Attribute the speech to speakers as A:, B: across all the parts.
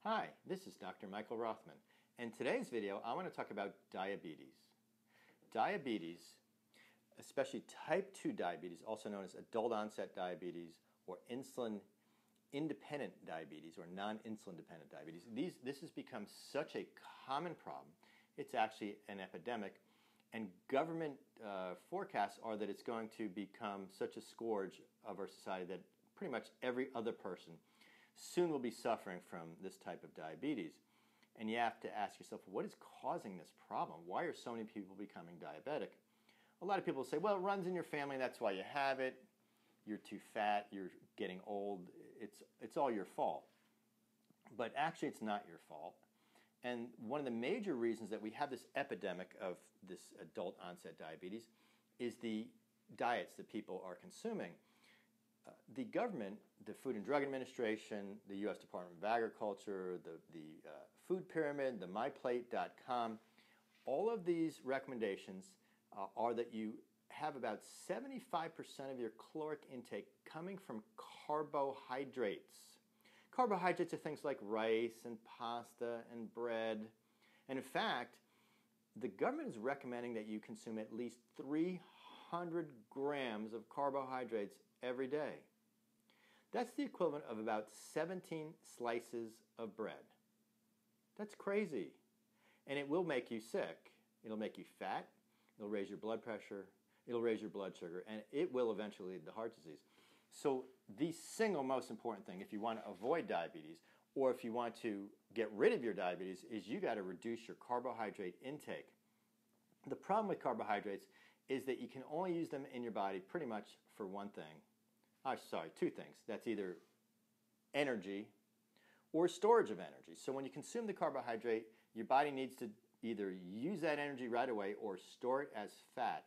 A: Hi, this is Dr. Michael Rothman. In today's video, I want to talk about diabetes. Diabetes, especially type 2 diabetes, also known as adult onset diabetes or insulin independent diabetes or non-insulin dependent diabetes, this has become such a common problem. It's actually an epidemic, and government forecasts are that it's going to become such a scourge of our society that pretty much every other person soon will be suffering from this type of diabetes. And you have to ask yourself, what is causing this problem? Why are so many people becoming diabetic? A lot of people say, well, it runs in your family, that's why you have it. You're too fat, you're getting old, it's all your fault. But actually it's not your fault. And one of the major reasons that we have this epidemic of this adult onset diabetes is the diets that people are consuming. The government, the Food and Drug Administration, the U.S. Department of Agriculture, the Food Pyramid, the MyPlate.com, all of these recommendations are that you have about 75% of your caloric intake coming from carbohydrates. Carbohydrates are things like rice and pasta and bread. And in fact, the government is recommending that you consume at least 300 grams of carbohydrates every day. That's the equivalent of about 17 slices of bread. That's crazy. And it will make you sick. It'll make you fat. It'll raise your blood pressure. It'll raise your blood sugar. And it will eventually lead to heart disease. So the single most important thing, if you want to avoid diabetes or if you want to get rid of your diabetes, is you got to reduce your carbohydrate intake. The problem with carbohydrates is that you can only use them in your body pretty much for one thing. Two things. That's either energy or storage of energy. So when you consume the carbohydrate, your body needs to either use that energy right away or store it as fat.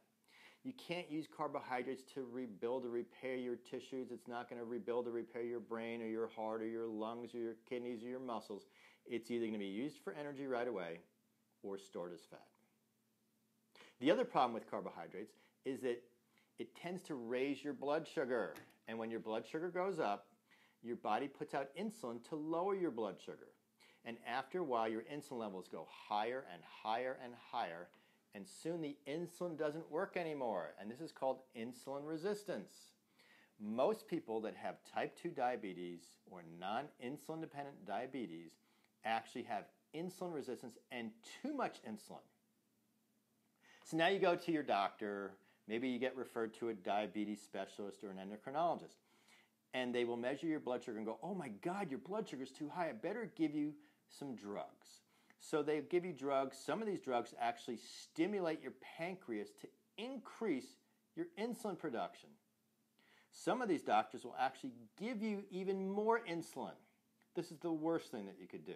A: You can't use carbohydrates to rebuild or repair your tissues. It's not going to rebuild or repair your brain or your heart or your lungs or your kidneys or your muscles. It's either going to be used for energy right away or stored as fat. The other problem with carbohydrates is that it tends to raise your blood sugar. And when your blood sugar goes up, your body puts out insulin to lower your blood sugar. And after a while, your insulin levels go higher and higher and higher, and soon the insulin doesn't work anymore. And this is called insulin resistance. Most people that have type 2 diabetes or non-insulin dependent diabetes actually have insulin resistance and too much insulin. So now you go to your doctor, maybe you get referred to a diabetes specialist or an endocrinologist, and they will measure your blood sugar and go, oh my God, your blood sugar is too high, I better give you some drugs. So they give you drugs. Some of these drugs actually stimulate your pancreas to increase your insulin production. Some of these doctors will actually give you even more insulin. This is the worst thing that you could do.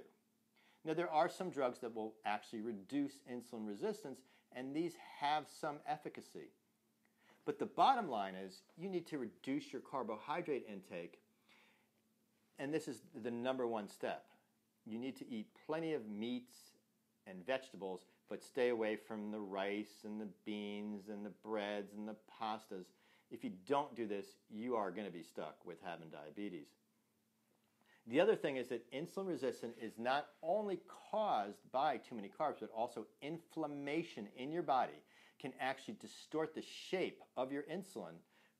A: Now, there are some drugs that will actually reduce insulin resistance, and these have some efficacy. But the bottom line is you need to reduce your carbohydrate intake, and this is the number one step. You need to eat plenty of meats and vegetables, but stay away from the rice and the beans and the breads and the pastas. If you don't do this, you are going to be stuck with having diabetes. The other thing is that insulin resistance is not only caused by too many carbs, but also inflammation in your body can actually distort the shape of your insulin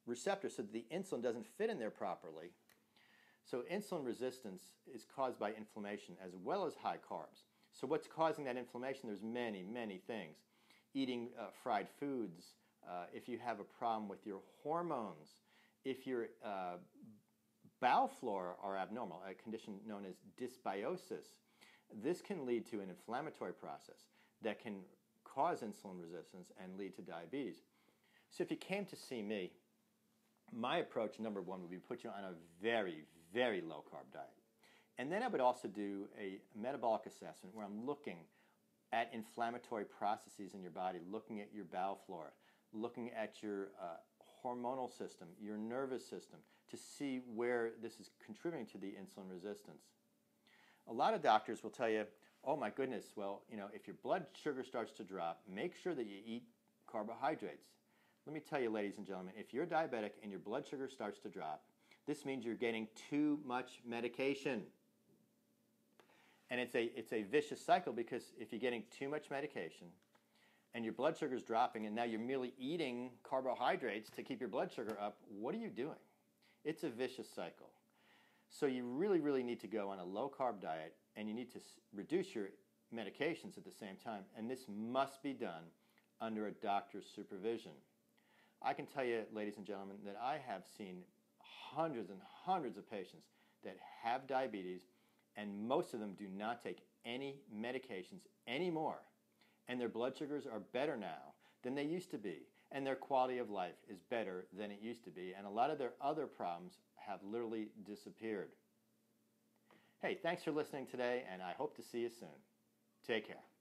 A: receptor so that the insulin doesn't fit in there properly. So insulin resistance is caused by inflammation as well as high carbs. So what's causing that inflammation? There's many, many things. Eating fried foods, if you have a problem with your hormones, if your bowel flora are abnormal, a condition known as dysbiosis, this can lead to an inflammatory process that can cause insulin resistance and lead to diabetes. So if you came to see me, my approach, number one, would be to put you on a very, very low-carb diet. And then I would also do a metabolic assessment where I'm looking at inflammatory processes in your body, looking at your bowel flora, looking at your hormonal system, your nervous system, to see where this is contributing to the insulin resistance. A lot of doctors will tell you, oh my goodness, well, if your blood sugar starts to drop, make sure that you eat carbohydrates. Let me tell you, ladies and gentlemen, if you're diabetic and your blood sugar starts to drop, this means you're getting too much medication. And it's a vicious cycle, because if you're getting too much medication and your blood sugar is dropping and now you're merely eating carbohydrates to keep your blood sugar up, what are you doing? It's a vicious cycle. So you really, really need to go on a low-carb diet, and you need to reduce your medications at the same time. And this must be done under a doctor's supervision. I can tell you, ladies and gentlemen, that I have seen hundreds and hundreds of patients that have diabetes, and most of them do not take any medications anymore. And their blood sugars are better now than they used to be. And their quality of life is better than it used to be. And a lot of their other problems have literally disappeared. Hey, thanks for listening today, and I hope to see you soon. Take care.